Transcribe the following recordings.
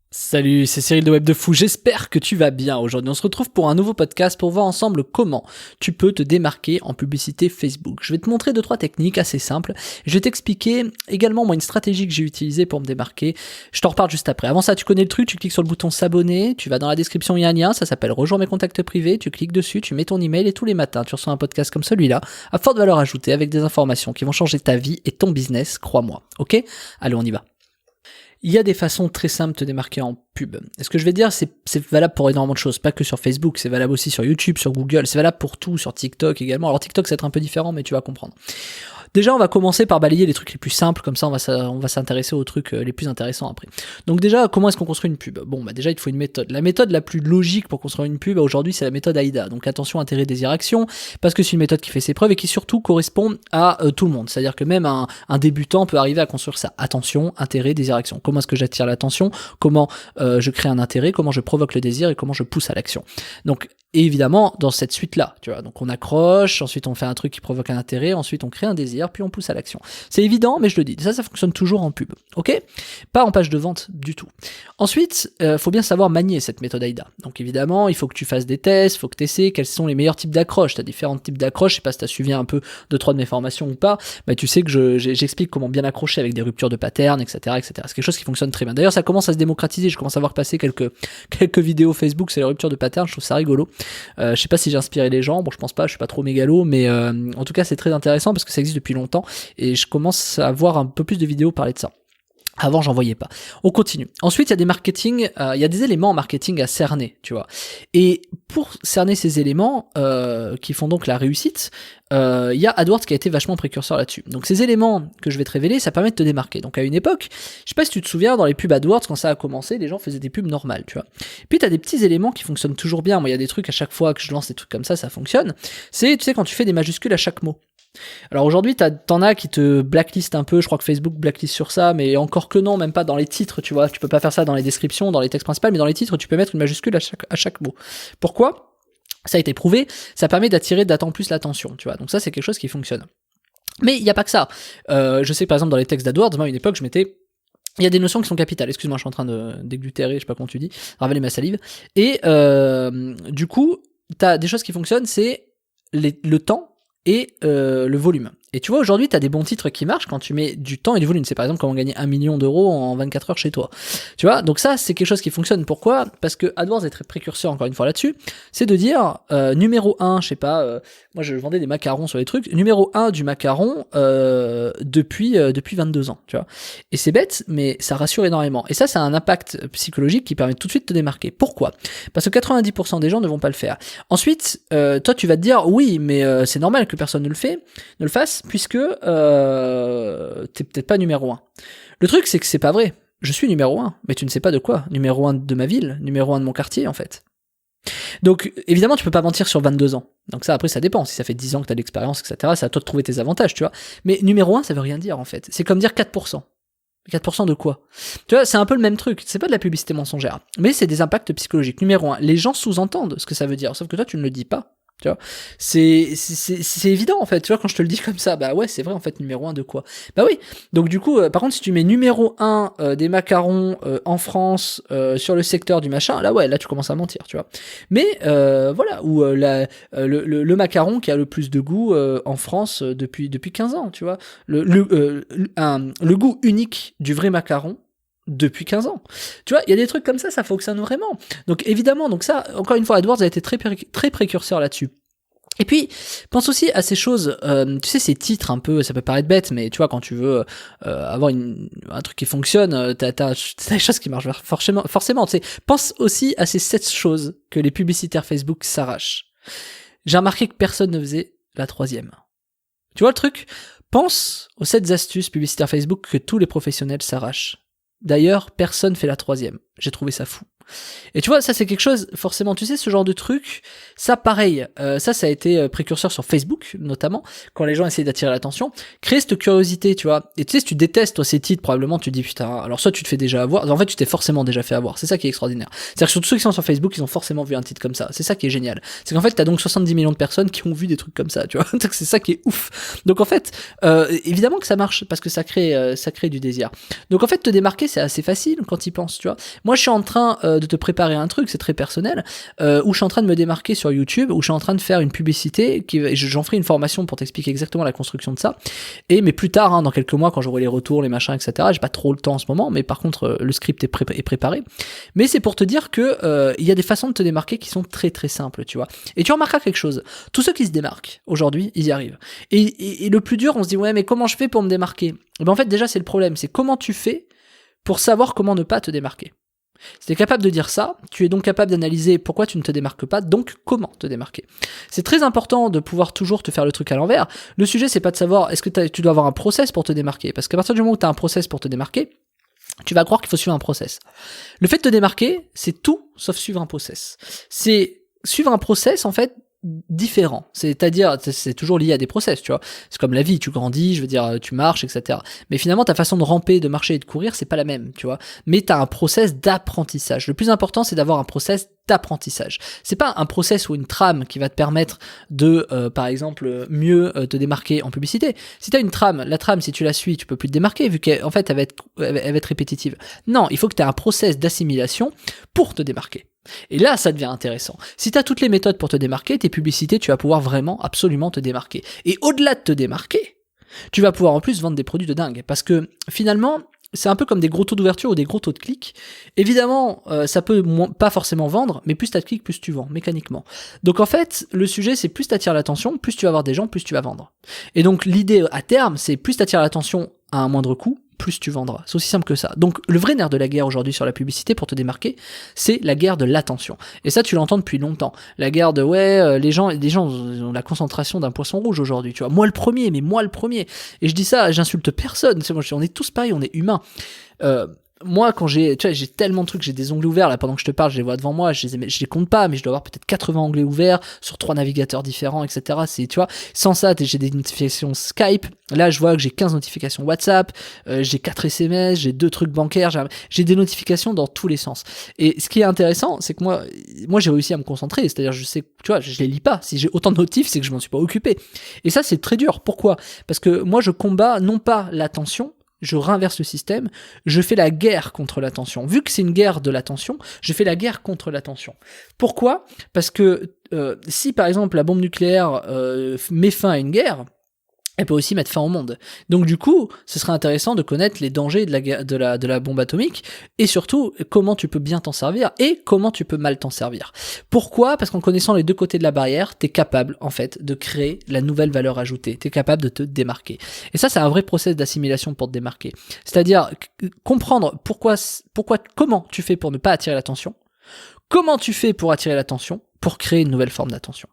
Salut, c'est Cyril de Web de Fou, j'espère que tu vas bien. Aujourd'hui on se retrouve pour un nouveau podcast pour voir ensemble comment tu peux te démarquer en publicité Facebook. Je vais te montrer 2-3 techniques assez simples, je vais t'expliquer également moi une stratégie que j'ai utilisée pour me démarquer, je t'en reparle juste après. Avant ça, tu connais le truc, tu cliques sur le bouton s'abonner, tu vas dans la description, il y a un lien, ça s'appelle rejoins mes contacts privés, tu cliques dessus, tu mets ton email et tous les matins tu reçois un podcast comme celui-là, à forte valeur ajoutée avec des informations qui vont changer ta vie et ton business, crois-moi, ok? Allez, on y va. Il y a des façons très simples de te démarquer en pub. Et ce que je vais dire, c'est valable pour énormément de choses, pas que sur Facebook, c'est valable aussi sur YouTube, sur Google, c'est valable pour tout, sur TikTok également. Alors TikTok, ça va être un peu différent, mais tu vas comprendre. Déjà, on va commencer par balayer les trucs les plus simples, comme ça on va s'intéresser aux trucs les plus intéressants après. Donc déjà, comment est-ce qu'on construit une pub? Bon, bah déjà, il te faut une méthode. La méthode la plus logique pour construire une pub aujourd'hui, c'est la méthode AIDA. Donc attention, intérêt, désir, action, parce que c'est une méthode qui fait ses preuves et qui surtout correspond à tout le monde. C'est-à-dire que même un débutant peut arriver à construire ça. Attention, intérêt, désir, action. Comment est-ce que j'attire l'attention? Comment je crée un intérêt? Comment je provoque le désir? Et comment je pousse à l'action? Donc, et évidemment, dans cette suite-là, tu vois, donc on accroche, ensuite on fait un truc qui provoque un intérêt, ensuite on crée un désir, puis on pousse à l'action. C'est évident, mais je le dis, ça fonctionne toujours en pub, ok? Pas en page de vente du tout. Ensuite, faut bien savoir manier cette méthode AIDA. Donc évidemment, il faut que tu fasses des tests, il faut que tu essaies quels sont les meilleurs types d'accroches. Tu as différents types d'accroches, je sais pas si tu as suivi un peu 2-3 de mes formations ou pas, mais tu sais que j'explique comment bien accrocher avec des ruptures de pattern, etc., etc. C'est quelque chose qui fonctionne très bien. D'ailleurs, ça commence à se démocratiser, je commence à voir passer quelques vidéos Facebook sur les ruptures de pattern, je trouve ça rigolo. Je sais pas si j'ai inspiré les gens, bon je pense pas, je suis pas trop mégalo, mais en tout cas c'est très intéressant parce que ça existe depuis longtemps et je commence à voir un peu plus de vidéos parler de ça. Avant, j'en voyais pas. On continue. Ensuite, il y a des marketing, il y a des éléments en marketing à cerner, tu vois. Et pour cerner ces éléments qui font donc la réussite, il y a AdWords qui a été vachement précurseur là-dessus. Donc ces éléments que je vais te révéler, ça permet de te démarquer. Donc à une époque, je sais pas si tu te souviens, dans les pubs AdWords, quand ça a commencé, les gens faisaient des pubs normales, tu vois. Puis t'as des petits éléments qui fonctionnent toujours bien. Moi, il y a des trucs à chaque fois que je lance des trucs comme ça fonctionne. C'est, tu sais, quand tu fais des majuscules à chaque mot. Alors aujourd'hui, t'en as qui te blacklistent un peu, je crois que Facebook blacklist sur ça, mais encore que non, même pas dans les titres, tu vois, tu peux pas faire ça dans les descriptions, dans les textes principaux, mais dans les titres, tu peux mettre une majuscule à chaque mot. Pourquoi? Ça a été prouvé, ça permet d'attirer d'autant plus l'attention, tu vois, donc ça c'est quelque chose qui fonctionne. Mais il n'y a pas que ça. Je sais que par exemple dans les textes d'AdWords, moi à une époque je mettais... Il y a des notions qui sont capitales, excuse-moi, je suis en train de déglutérer, je sais pas comment tu dis, ravaler ma salive, et du coup, t'as des choses qui fonctionnent, c'est le temps, et le volume. Et tu vois, aujourd'hui, tu as des bons titres qui marchent quand tu mets du temps et du volume. C'est par exemple comment gagner 1 million d'euros en 24 heures chez toi. Tu vois, donc ça, c'est quelque chose qui fonctionne. Pourquoi? Parce que AdWords est très précurseur, encore une fois, là-dessus. C'est de dire, numéro 1, je sais pas, moi je vendais des macarons sur les trucs, numéro 1 du macaron depuis 22 ans, tu vois. Et c'est bête, mais ça rassure énormément. Et ça a un impact psychologique qui permet tout de suite de te démarquer. Pourquoi? Parce que 90% des gens ne vont pas le faire. Ensuite, toi, tu vas te dire, oui, mais c'est normal que personne ne le fasse, puisque t'es peut-être pas numéro 1. Le truc, c'est que c'est pas vrai. Je suis numéro 1, mais tu ne sais pas de quoi. Numéro 1 de ma ville, numéro 1 de mon quartier, en fait. Donc, évidemment, tu peux pas mentir sur 22 ans. Donc ça, après, ça dépend. Si ça fait 10 ans que t'as de l'expérience, etc., c'est à toi de trouver tes avantages, tu vois. Mais numéro 1, ça veut rien dire, en fait. C'est comme dire 4%. 4% de quoi? Tu vois, c'est un peu le même truc. C'est pas de la publicité mensongère. Mais c'est des impacts psychologiques. Numéro 1, les gens sous-entendent ce que ça veut dire. Sauf que toi, tu ne le dis pas. Tu vois, c'est évident en fait, tu vois, quand je te le dis comme ça, bah ouais, c'est vrai en fait, numéro 1 de quoi? Bah oui, donc du coup, par contre, si tu mets numéro 1 des macarons en France sur le secteur du machin, là ouais, là tu commences à mentir, tu vois. Mais voilà, ou le macaron qui a le plus de goût en France depuis 15 ans, tu vois. Le goût unique du vrai macaron, depuis 15 ans. Tu vois, il y a des trucs comme ça fonctionne vraiment. Donc évidemment, donc ça, encore une fois, AdWords a été très précurseur là-dessus. Et puis, pense aussi à ces choses, tu sais, ces titres un peu, ça peut paraître bête, mais tu vois, quand tu veux avoir un truc qui fonctionne, t'as des choses qui marchent forcément, tu sais. Pense aussi à ces 7 choses que les publicitaires Facebook s'arrachent. J'ai remarqué que personne ne faisait la 3e. Tu vois le truc? Pense aux 7 astuces publicitaires Facebook que tous les professionnels s'arrachent. D'ailleurs, personne fait la 3e. J'ai trouvé ça fou. Et tu vois, ça c'est quelque chose, forcément, tu sais, ce genre de truc, ça pareil, ça a été précurseur sur Facebook, notamment, quand les gens essayaient d'attirer l'attention, créer cette curiosité, tu vois. Et tu sais, si tu détestes, toi, ces titres, probablement, tu te dis, putain, alors soit tu te fais déjà avoir, en fait, tu t'es forcément déjà fait avoir, c'est ça qui est extraordinaire. C'est-à-dire que sur tous ceux qui sont sur Facebook, ils ont forcément vu un titre comme ça, c'est ça qui est génial. C'est qu'en fait, t'as donc 70 millions de personnes qui ont vu des trucs comme ça, tu vois. C'est ça qui est ouf. Donc en fait, évidemment que ça marche, parce que ça crée du désir. Donc en fait, te démarquer, c'est assez facile quand tu y penses, tu vois. Moi, je suis en train de te préparer un truc, c'est très personnel, où je suis en train de me démarquer sur YouTube, où je suis en train de faire une publicité, j'en ferai une formation pour t'expliquer exactement la construction de ça, mais plus tard, hein, dans quelques mois, quand j'aurai les retours, les machins, etc., j'ai pas trop le temps en ce moment, mais par contre, le script est préparé, mais c'est pour te dire que il y a des façons de te démarquer qui sont très très simples, tu vois, et tu remarqueras quelque chose, tous ceux qui se démarquent, aujourd'hui, ils y arrivent, et le plus dur, on se dit, ouais, mais comment je fais pour me démarquer? En fait, déjà, c'est le problème, c'est comment tu fais pour savoir comment ne pas te démarquer. Si tu es capable de dire ça, tu es donc capable d'analyser pourquoi tu ne te démarques pas, donc comment te démarquer. C'est très important de pouvoir toujours te faire le truc à l'envers. Le sujet, c'est pas de savoir est-ce que tu dois avoir un process pour te démarquer, parce qu'à partir du moment où tu as un process pour te démarquer, tu vas croire qu'il faut suivre un process. Le fait de te démarquer, c'est tout sauf suivre un process. C'est suivre un process, en fait, différent, c'est-à-dire c'est toujours lié à des process, tu vois, c'est comme la vie, tu grandis, je veux dire, tu marches, etc. Mais finalement ta façon de ramper, de marcher et de courir, c'est pas la même, tu vois, mais t'as un process d'apprentissage. Le plus important, c'est d'avoir un process d'apprentissage. C'est pas un process ou une trame qui va te permettre de, par exemple, mieux te démarquer en publicité. Si t'as une trame, la trame, si tu la suis, tu peux plus te démarquer vu qu'en fait elle va être répétitive. Non, il faut que tu aies un process d'assimilation pour te démarquer. Et là, ça devient intéressant. Si tu as toutes les méthodes pour te démarquer, tes publicités, tu vas pouvoir vraiment, absolument te démarquer. Et au-delà de te démarquer, tu vas pouvoir en plus vendre des produits de dingue. Parce que finalement, c'est un peu comme des gros taux d'ouverture ou des gros taux de clics. Évidemment, ça peut pas forcément vendre, mais plus t'as de clics, plus tu vends, mécaniquement. Donc en fait, le sujet, c'est plus t'attires l'attention, plus tu vas avoir des gens, plus tu vas vendre. Et donc l'idée à terme, c'est plus t'attires l'attention à un moindre coût, plus tu vendras. C'est aussi simple que ça. Donc le vrai nerf de la guerre aujourd'hui sur la publicité pour te démarquer, c'est la guerre de l'attention. Et ça, tu l'entends depuis longtemps. La guerre de les gens ont la concentration d'un poisson rouge aujourd'hui, tu vois. Moi le premier. Et je dis ça, j'insulte personne. On est tous pareils, on est humains. Moi, quand j'ai tellement de trucs, j'ai des onglets ouverts, là, pendant que je te parle, je les vois devant moi, je les compte pas, mais je dois avoir peut-être 80 onglets ouverts sur 3 navigateurs différents, etc. Tu vois, sans ça, j'ai des notifications Skype. Là, je vois que j'ai 15 notifications WhatsApp, j'ai 4 SMS, j'ai 2 trucs bancaires, j'ai des notifications dans tous les sens. Et ce qui est intéressant, c'est que moi, j'ai réussi à me concentrer, c'est-à-dire, je sais, tu vois, je les lis pas. Si j'ai autant de notifs, c'est que je m'en suis pas occupé. Et ça, c'est très dur. Pourquoi? Parce que moi, je combats non pas l'attention, je renverse le système, je fais la guerre contre l'attention. Vu que c'est une guerre de l'attention, je fais la guerre contre l'attention. Pourquoi ? Parce que si par exemple la bombe nucléaire met fin à une guerre, elle peut aussi mettre fin au monde. Donc du coup, ce serait intéressant de connaître les dangers de la bombe atomique et surtout comment tu peux bien t'en servir et comment tu peux mal t'en servir. Pourquoi ? Parce qu'en connaissant les deux côtés de la barrière, t'es capable en fait de créer la nouvelle valeur ajoutée. T'es capable de te démarquer. Et ça, c'est un vrai process d'assimilation pour te démarquer. C'est-à-dire comprendre comment tu fais pour ne pas attirer l'attention, comment tu fais pour attirer l'attention, pour créer une nouvelle forme d'attention.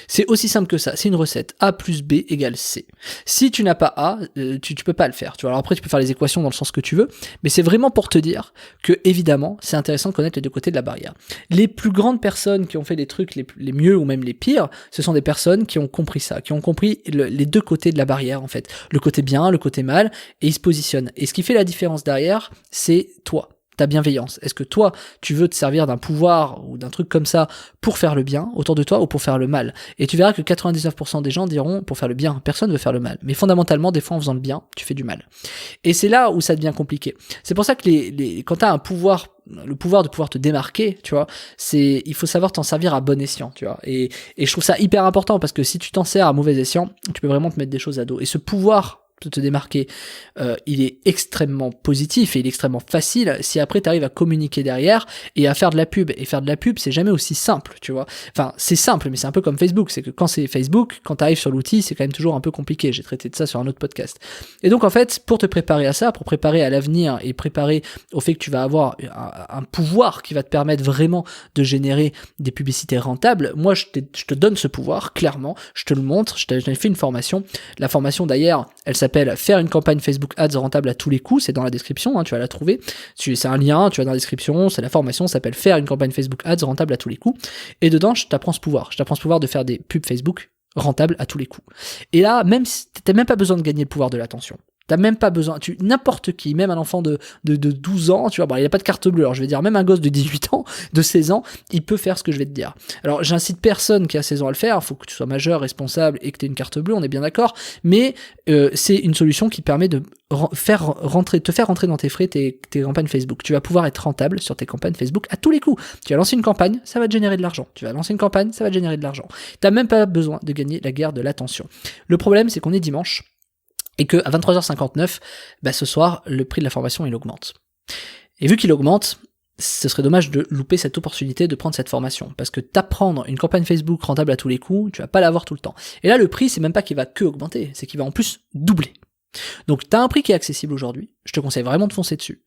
C'est aussi simple que ça, c'est une recette. A plus B égale C. Si tu n'as pas A, tu peux pas le faire. Tu vois. Alors après, tu peux faire les équations dans le sens que tu veux, mais c'est vraiment pour te dire que, évidemment, c'est intéressant de connaître les deux côtés de la barrière. Les plus grandes personnes qui ont fait des trucs les mieux ou même les pires, ce sont des personnes qui ont compris ça, qui ont compris les deux côtés de la barrière, en fait. Le côté bien, le côté mal, et ils se positionnent. Et ce qui fait la différence derrière, c'est toi. Ta bienveillance. Est-ce que toi, tu veux te servir d'un pouvoir ou d'un truc comme ça pour faire le bien autour de toi ou pour faire le mal? Et tu verras que 99% des gens diront pour faire le bien. Personne veut faire le mal. Mais fondamentalement, des fois, en faisant le bien, tu fais du mal. Et c'est là où ça devient compliqué. C'est pour ça que quand t'as un pouvoir, le pouvoir de pouvoir te démarquer, tu vois, il faut savoir t'en servir à bon escient, tu vois. Et je trouve ça hyper important parce que si tu t'en sers à mauvais escient, tu peux vraiment te mettre des choses à dos. Et ce pouvoir de te démarquer, il est extrêmement positif et il est extrêmement facile si après tu arrives à communiquer derrière et à faire de la pub. Et faire de la pub, c'est jamais aussi simple, tu vois. Enfin, c'est simple, mais c'est un peu comme Facebook. C'est que quand c'est Facebook, quand tu arrives sur l'outil, c'est quand même toujours un peu compliqué. J'ai traité de ça sur un autre podcast. Et donc, en fait, pour te préparer à ça, pour préparer à l'avenir et préparer au fait que tu vas avoir un pouvoir qui va te permettre vraiment de générer des publicités rentables, moi, je te donne ce pouvoir, clairement. Je te le montre. J'ai fait une formation. La formation, d'ailleurs, elle s'appelle s'appelle faire une campagne Facebook Ads rentable à tous les coups, c'est dans la description, hein, tu vas la trouver, c'est un lien, tu vas dans la description, c'est la formation, ça s'appelle faire une campagne Facebook Ads rentable à tous les coups, et dedans je t'apprends ce pouvoir de faire des pubs Facebook rentables à tous les coups. Et là, même si t'as même pas besoin de gagner le pouvoir de l'attention. T'as même pas besoin, n'importe qui, même un enfant de 12 ans, tu vois, bon, il a pas de carte bleue, alors je vais dire, même un gosse de 18 ans, de 16 ans, il peut faire ce que je vais te dire. Alors, j'incite personne qui a 16 ans à le faire, il faut que tu sois majeur, responsable et que tu aies une carte bleue, on est bien d'accord, mais c'est une solution qui permet de te faire rentrer dans tes frais tes campagnes Facebook. Tu vas pouvoir être rentable sur tes campagnes Facebook à tous les coups. Tu vas lancer une campagne, ça va te générer de l'argent. Tu vas lancer une campagne, ça va te générer de l'argent. T'as même pas besoin de gagner la guerre de l'attention. Le problème, c'est qu'on est dimanche, et que à 23h59, ce soir, le prix de la formation, il augmente. Et vu qu'il augmente, ce serait dommage de louper cette opportunité de prendre cette formation, parce que t'apprendre une campagne Facebook rentable à tous les coups, tu vas pas l'avoir tout le temps. Et là, le prix, c'est même pas qu'il va que augmenter, c'est qu'il va en plus doubler. Donc t'as un prix qui est accessible aujourd'hui, je te conseille vraiment de foncer dessus.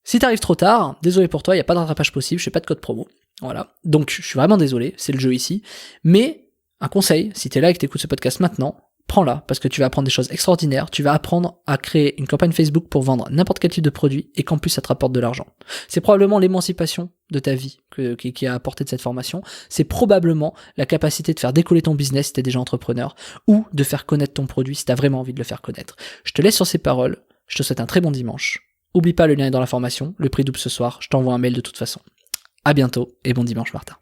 Si t'arrives trop tard, désolé pour toi, il n'y a pas de rattrapage possible, je fais pas de code promo. Voilà. Donc je suis vraiment désolé, c'est le jeu ici. Mais un conseil, si t'es là et que t'écoutes ce podcast maintenant, prends-la, parce que tu vas apprendre des choses extraordinaires, tu vas apprendre à créer une campagne Facebook pour vendre n'importe quel type de produit, et qu'en plus ça te rapporte de l'argent. C'est probablement l'émancipation de ta vie qui a apporté de cette formation, c'est probablement la capacité de faire décoller ton business si t'es déjà entrepreneur, ou de faire connaître ton produit si t'as vraiment envie de le faire connaître. Je te laisse sur ces paroles, je te souhaite un très bon dimanche. Oublie pas, le lien est dans la formation, le prix double ce soir, je t'envoie un mail de toute façon. À bientôt, et bon dimanche Martin.